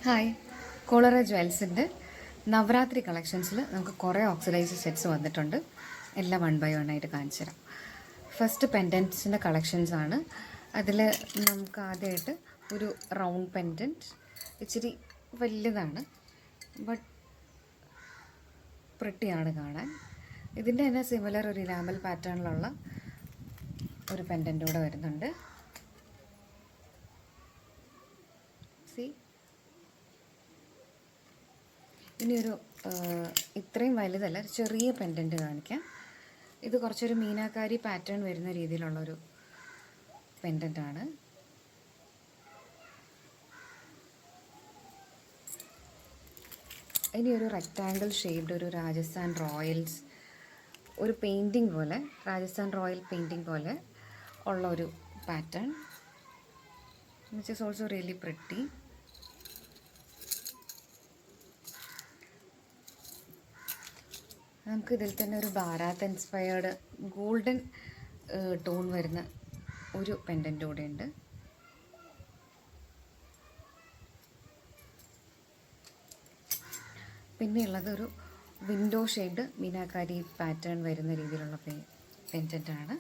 Hi, cholera ജ്വൽസിൻ്റെ Navaratri കളക്ഷൻസിൽ നമുക്ക് കുറേ oxidise sets വന്നിട്ടുണ്ട്. എല്ലാം 1 by 1 ആയിട്ട് കാണിച്ചു തരാം. ഫസ്റ്റ് പെൻഡൻറ്റ്സിൻ്റെ കളക്ഷൻസാണ്. അതിൽ നമുക്ക് ആദ്യമായിട്ട് ഒരു റൗണ്ട് പെൻഡൻറ്റ്, ഇച്ചിരി വലുതാണ്, ബട്ട് പ്രിട്ടിയാണ് കാണാൻ. ഇതിൻ്റെ തന്നെ സിമിലർ ഒരു ഇനാമൽ പാറ്റേണിലുള്ള ഒരു പെൻഡൻ്റ് കൂടെ വരുന്നുണ്ട്. ഇനിയൊരു ഇത്രയും വലുതല്ല, ചെറിയ പെൻഡൻറ്റ് കാണിക്കാം. ഇത് കുറച്ചൊരു മീനാക്കാരി പാറ്റേൺ വരുന്ന രീതിയിലുള്ളൊരു പെൻഡൻ്റാണ്. ഇനിയൊരു റെക്റ്റാങ്കിൾ ഷേപ്ഡ് ഒരു രാജസ്ഥാൻ റോയൽസ്, ഒരു പെയിൻറ്റിങ് പോലെ, രാജസ്ഥാൻ റോയൽ പെയിൻറ്റിങ് പോലെ ഉള്ള ഒരു pattern, which is also really pretty. നമുക്ക് ഇതിൽ തന്നെ ഒരു ബാരാത്ത് ഇൻസ്പയർഡ് ഗോൾഡൻ ടോൺ വരുന്ന ഒരു പെൻഡൻ്റ് കൂടെ ഉണ്ട്. പിന്നെയുള്ളത് ഒരു വിൻഡോ ഷേപ്ഡ് മീനാക്കാരി പാറ്റേൺ വരുന്ന രീതിയിലുള്ള പെൻഡൻ്റാണ്.